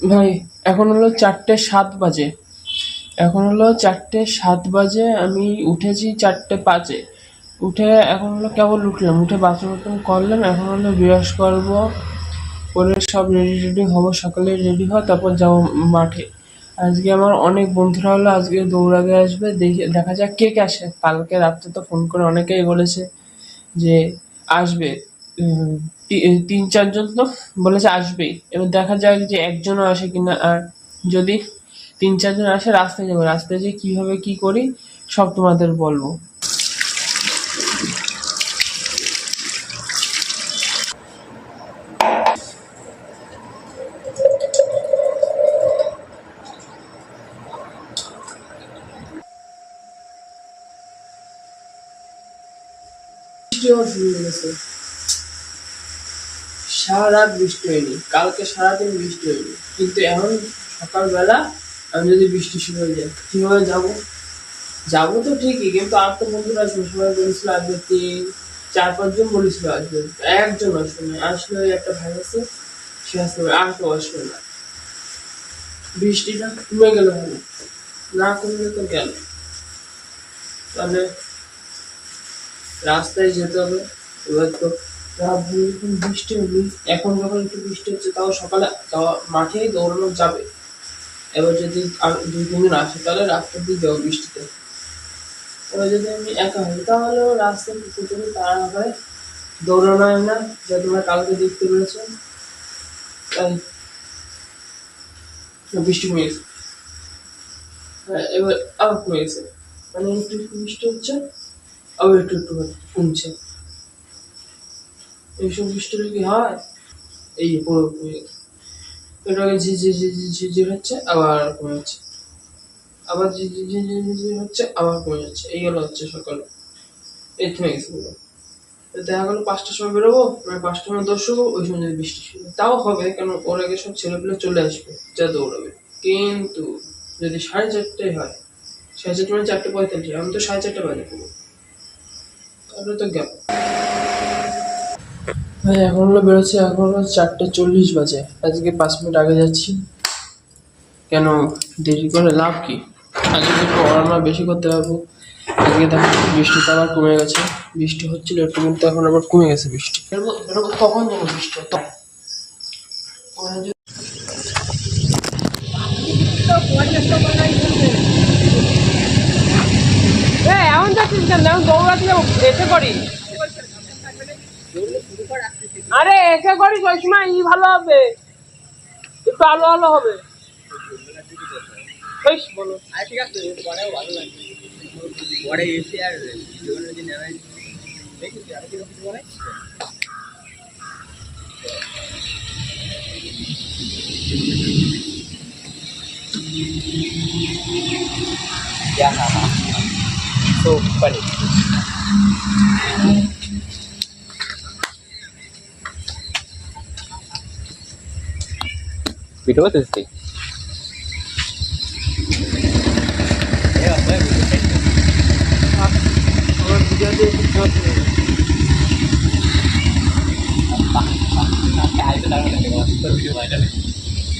ভাই এখন হলো 4:07 বাজে। এখন হলো 4:07 বাজে, আমি উঠেছি 4:05-এ। উঠে এখন হলো কেবল উঠলাম, উঠে বাথরুম করলাম, এখন হলো ব্রাশ করবো, করে সব রেডি রেডি হবো, সকালে রেডি হওয়া, তারপর যাবো মাঠে। আজকে আমার অনেক বন্ধুরা হলো আজকে দৌড়াতে আসবে, দেখে দেখা যাক কে কে আসে। কালকে রাত্রে তো ফোন করে অনেকেই বলেছে যে আসবে, 3-4 জন তো বলেছে আসবেই। এবার দেখা যাক যে একজনও আসে কিনা। আর যদি 3-4 জন আসে, রাস্তায় যাবো, রাস্তায় যে কিভাবে কি করি সব তোমাদের বলবো। বৃষ্টি হওয়া শুরু হয়ে গেছে, সারা রাত বৃষ্টি হয়নি, কালকে সারাদিন বৃষ্টি হয়নি, কিন্তু এখন সকালবেলা আমি যদি বৃষ্টি শুরু হয়ে যায় কিভাবে যাবো? যাবো তো ঠিকই, কিন্তু আর তো বন্ধুরা আসবে, সবাই বলেছিল আসবে, 4-5 জন বলেছিল আসবে, একজন আসবে না। আসলে ওই একটা ভাই আছে, সে আসতে হবে, আর কেউ আসবে না। বৃষ্টিটা কমে গেল ভালো, না কমলে তো গেল। তাহলে রাস্তায় যেতে হবে। এবার তো রাত ভোরে যখন বৃষ্টি হলি, এখন যখন একটু বৃষ্টি হচ্ছে তাও সকালে যাওয়া মাঠেই দৌড়ানো যাবে। এবার যদি আর 2-3 জন আসে তাহলে রাস্তার দিকে যাবো বৃষ্টিতে। এবার যদি আমি একা হই তাহলেও রাস্তায় প্রচুর তাড়া হয়, দৌড়ানো হয় না, যা তোমরা কালকে দেখতে পেরেছো। তাই বৃষ্টি কমে গেছে। হ্যাঁ, এবার আবার কমে গেছে, মানে একটু একটু বৃষ্টি হচ্ছে, আবার একটু একটু কমছে। এইসব বৃষ্টি কি হয়? এই পুরো কমে গেছে। এটা ঝিঝির হচ্ছে, আবার কমে যাচ্ছে, আবার ঝিঝির হচ্ছে, আবার কমে যাচ্ছে, এইগুলো হচ্ছে সকালে। এই থেমে গেছে পুরো। দেখা গেলো 5টার সময় বেরোবো, মানে 5টা 10 হবো, ওই সময় যদি বৃষ্টি শুরু হয়। তাও হবে, কেন ওর আগে সব ছেলেপেলে চলে আসবে যা দৌড়াবে। কিন্তু যদি 4:30টায় হয়, 4:30 মানে 4:45, আমি তো 4:30 বাজে পড়বো, তাহলে তো গেল। ভাই এখন হলো বেরোচ্ছে, এখন হলো 4:40 বাজে, আজকে 5 মিনিট আগে যাচ্ছি। কেন দেরি করে লাভ কি? আজকে একটু পড়াশোনা বেশি করতে পারবো। আজকে দেখো বৃষ্টিটা আবার কমে গেছে, বৃষ্টি হচ্ছিল একটু, কিন্তু এখন আবার কমে গেছে বৃষ্টি। বেরোবো বেরোবো তখন যাবো বৃষ্টি হতো। এমন যাচ্ছিস কেন? এখন দৌড়াতে যাবো, এসে করি। আরে এসে করি, ওই সময় ভালো হবে, একটু আলো আলো হবে। বেশ বলো। ঠিক আছে, পরেও ভালো লাগবে, পরে এসে আর যদি নেমে দেখি আর কি কিছু বলে। Yeah, so funny. Video what is this?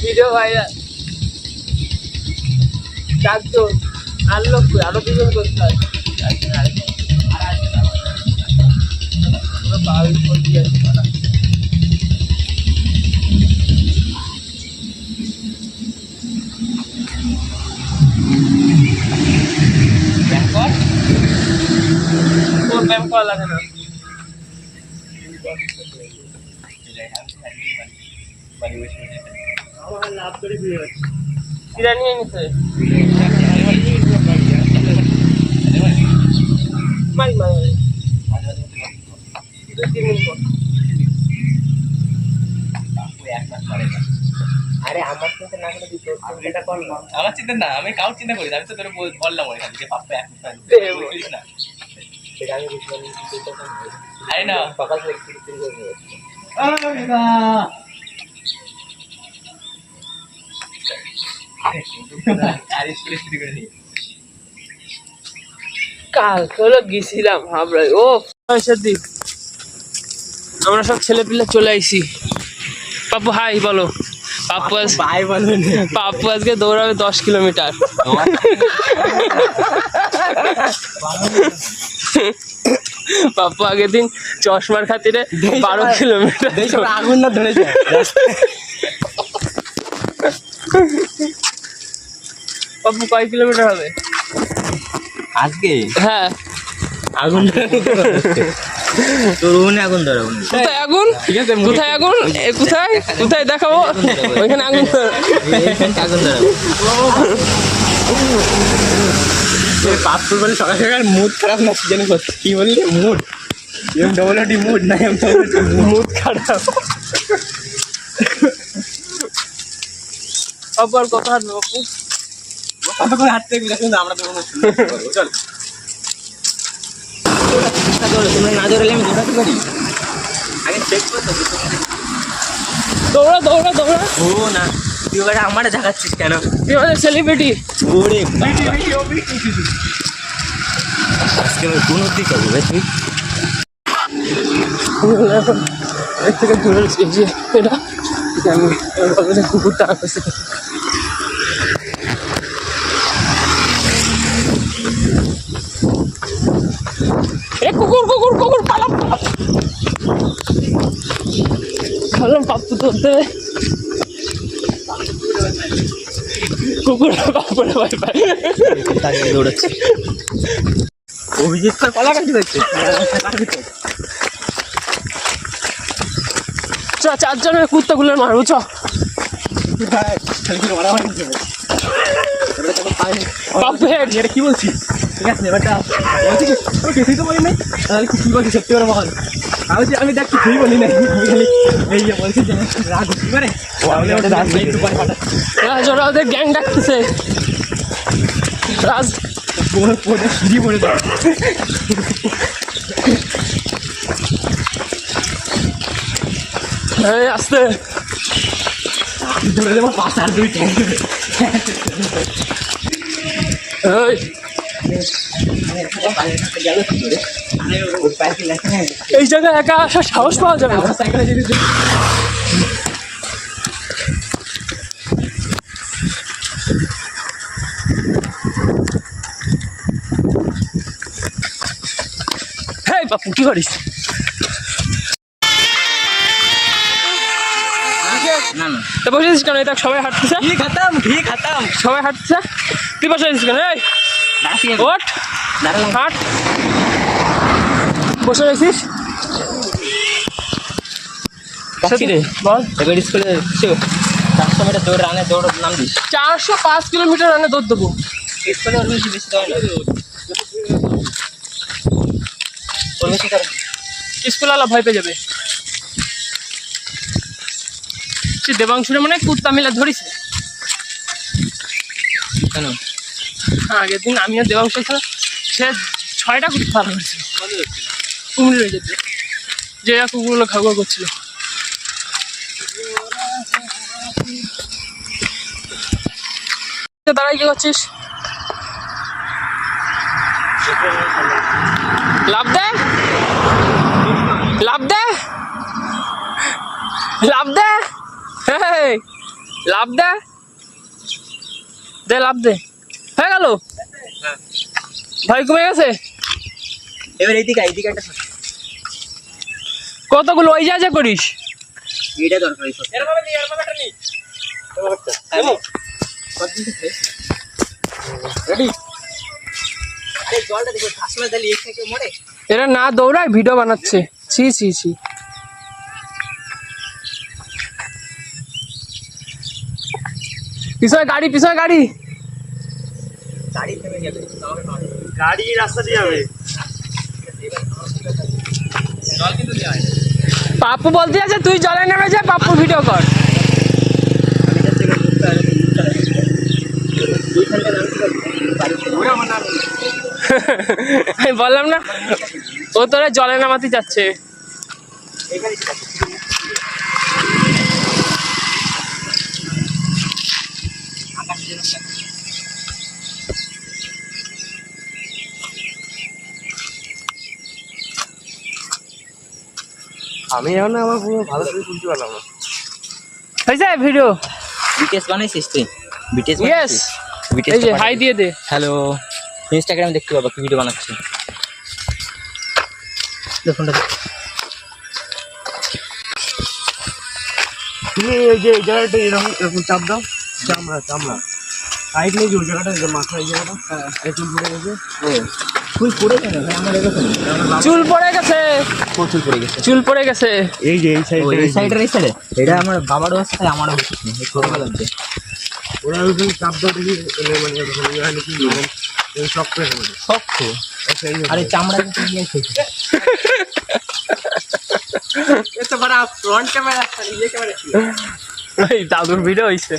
Video viral, 4 জন, আর লোক আরো 2 জন করতে হয়। তোর ব্যায়াম করা লাগে না, কিরা নিয়ে নিছে মারি মারি 2-3 মিনিট পর। আরে আমার চিন্তা না করে দিত, এটা করলাম। আমার চিন্তা না, আমি কাউ চিন্তা করি, আমি তো তোর বললাম ওই যে পাপ্পা এক মিনিট না, সেটা আমি বুঝলাম। আরে না সকাল থেকে কিছু করে আরে না কালকে হলো গেছিলাম হাবড়ায়। ও সাথী, আমরা সব ছেলে পিলে চলে আইছি। পাপু হাই বলো, পাপ্পু আজকে দৌড়াবে 10 কিলোমিটার। পাপ্পু আগের দিন চশমার খাতিরে 12 কিলোমিটার আগুন না ধরে যায় পাপ্পু কয় কিলোমিটার হবে আজকে? হ্যাঁ আগুন তোর উনুনে আগুন ধরাবো। কোথায় আগুন? ঠিক আছে, কোথায় আগুন? কোথায় কোথায় দেখাবো? ওইখানে আগুন আগুন ধরাবো। পাপ্পুর বলে সকাল সকাল মুড খারাপ না কি জানি করছে, কি বললি মুড ডবলটি মুড না মুড খারাপ। পাপ্পু আর কত হাঁটবে পাপ্পু? কত করে হাঁটতে দেখুন আমরা তখন চল তোমরা না দৌড়ালে আমি দৌড়াতে পারি। আগে চেক করতে দৌড়া দৌড়া দৌড়া। ও না, তুই এবার আমারে দেখাচ্ছিস কেন? তুই আমাদের সেলিব্রিটি। ওরে আজকে আমি কোন দিক যাবো ভাই? তুই এর থেকে দূরে যে এটা আমি কুকুরটা আসছে। এ কুকুর কুকুর কুকুর পালা পালা পাপ্পু ধরতে কুকুর পাপ্পুরে ভয় পায় দৌড়াচ্ছে। অভিজিৎ কলা কাটি দেখছে। চ 4 জনের কুত্তাগুলো মারবো চ। পাপ্পু হেড এটা কি বলছিস? ঠিক আছে এবারটা বলছি কি আমি কিছুই তো বলি নাই, তাহলে কি বলছি সত্যি করে বল। আমি দেখ কিছুই বলি নাই, আমি খালি এই যে বলছি যে রাগ কি করে একটু পরে ফাটা রাজ ওরা ওদের গ্যাং ডাকতেছে। রাজ পড়ে সিঁড়ি পড়ে যায়। এই আস্তে ধরে দেবো 5 আর 2 ট্যাঙ্ক। এই জায়গায় একা আসার সাহস পাওয়া যাবে না। সাইকেলে যদি হেই বাপু কি করিস? না না তো বসেছিস কেন? এটা সবাই হাঁটতেছে, ঠিক খাতাম সবাই হাঁটতেছে, তুই বসেছিস কেন? এই ওঠ হাঁট, বসে রয়েছিস বল। এবার স্কুলে 400 মিটার দৌড় রানে দৌড় নাম দিস। 405 কিলোমিটার রানে দৌড় দেবো। স্কুলে ওর বেশি বেশি দৌড় না, ওর বেশি করে স্কুল আলা ভয় পেয়ে যাবে। সে দেবাংশুরে মানে কুত্তা মিলে ধরিছে। কেন? হ্যাঁ আগের দিন আমিও দেবাংশ সে 6টা কুত্তা পার হয়েছিল কুমির হয়ে যেতে, যে কুকুরগুলো খাওয়া করছিল। দাঁড়াই কি করছিস? লাভ দে লাভ দে লাভ দে, লাভ দে দে, লাভ দে। হয়ে গেল, ভয় কমে গেছে। এবার এইদিকে একটা কতগুলো ওই যা করিস? এইটা দরকার। রেডি? আরে জলটা দেখো আসলে তাহলে এক থেকে মরে। এরা না দৌড়ায় ভিডিও বানাচ্ছে। ছি ছি ছি। পিছনে গাড়ি, পিছনে গাড়ি, গাড়ি থেমে যাবে, গাড়ি রাস্তা দিয়ে যাবে। জল কিন্তু দেওয়া হয়। পাপ্পু বলতে আছে তুই জলে নেমে যা, পাপ্পু ভিডিও কর। আমি বললাম না ও তোরা জলে নামাতে যাচ্ছে। আমি এখন আমার পুরো ভালো করে শুনতে পারলাম না। হয়েছে ভিডিও? বিটিএস বানাইছিস তুই? বিটিএস ইয়েস এই যে হাই দিয়ে দে। হ্যালো, ইনস্টাগ্রামে দেখতে পাবো কি ভিডিও বানাচ্ছি। ফোনটা তুমি ওই যে এই জায়গাটা এরকম এরকম চাপ দাও, চামড়া চামড়া সাইড নেই যে ওই জায়গাটা, এই যে মাথা এই জায়গাটা এই চুল পড়ে গেছে। তুই পড়ে কেন ভাই? আমার এরকম চুল পড়ে গেছে, চুল পড়ে গেছে। চুল পড়ে গেছে। এই যে এই এই সাইডে সাইডের এই সাইডে এটা আমার বাবারও আছে, তাই আমারও হচ্ছে ছোটবেলার যে ওরা ওই চাপ দাও দেখি, মানে এরকম ইয়ে হয় নাকি, এরকম শক্ত হয়ে যাবে। শক্ত। আরে চামড়া নিয়ে এসেছে। এটা বড় ফ্রন্ট ক্যামেরা আছে, এই ক্যামেরা ছিল। এই দাদুর ভিডিও হইছে।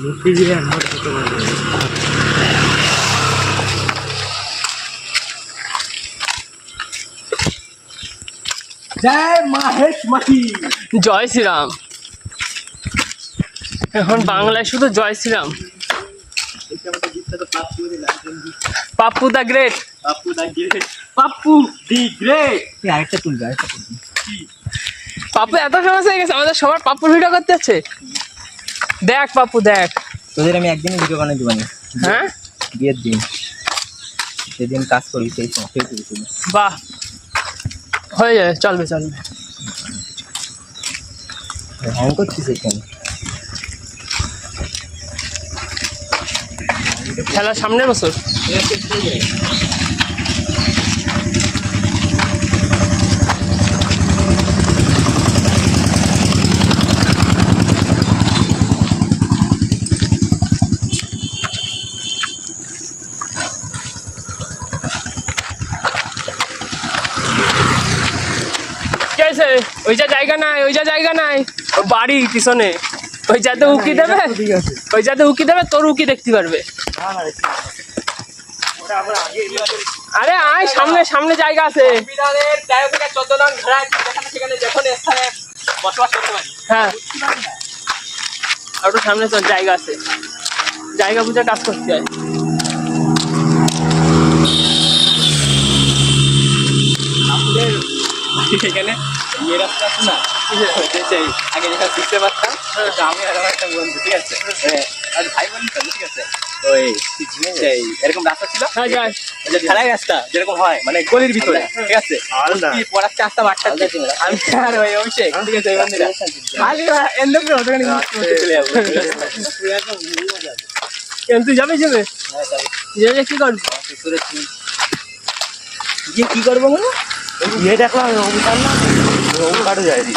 মুক্তি দিয়ে আমার করতে পারবে। জয় মাহেশ মাহি। জয় শ্রীরাম। এখন বাংলায় শুধু জয় Shriram. Pappu the great. Pappu the great. Pappu the great. তুই আরেকটা তুলবি, আরেকটা তুলবি। পাপ্পু এত ফেমাস হয়ে গেছে, আমাদের সবার পাপ্পুর ভিডিও করতে হচ্ছে। দেখ পাপ্পু দেখ। তোদের আমি একদিনই ভিডিও বানাই দিবানি। হ্যাঁ বিয়ের দিন, সেদিন কাজ করি সেই সময় তুই। বাহ হয়ে যাবে, চলবে চলবে। হ্যাং করছিস এখানে? খেলা সামনের বছর। ওই যা জায়গা নাই, ওই যা জায়গা নাই, বাড়ি পিছনে ওই যাতে উকি দেবে, ওই যাতে উকি দেবে তোর উকি দেখতে পারবে। আরে আয় সামনে, সামনে জায়গা আছে। হ্যাঁ একটু সামনে চল, জায়গা আছে, জায়গা বুঝে কাজ করতে হয়। এখানে ইয়ে রাস্তা আছে না, আগে যেটা শিখতে পারতাম, আমি আর আমার একটা বন্ধু, ঠিক আছে, আর ভাই বোন তো, ঠিক আছে, ওই এরকম রাস্তা ছিল, ঢালাই রাস্তা যেরকম হয়, মানে গলির ভিতরে, ঠিক আছে, পড়াচ্ছে আসতাম 8টার দিকে, আমি আর ওই অভিষেক, ঠিক আছে, ওই বন্ধুরা তুই যাবে যাবে যাবে কি করবি? গিয়ে কি করবো মানে ইয়ে দেখলাম অঙ্কার না, অঙ্কারও যায়নি।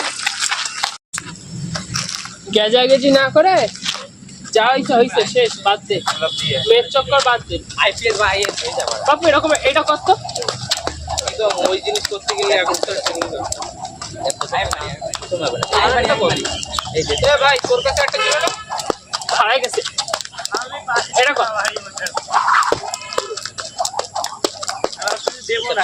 গেজাগেজি না করে যা হইছে হইছে, শেষ, বাদ দে, মেয়ের চক্কর বাদ দে। আইপিএস বা আইএস হয়ে যাবে। বাপু এরকম এটা কত? ওই জিনিস করতে গেলে এখন তো ভাই তোর কাছে একটা ছিল না, হারাই গেছে, এটা কত? দেবো না।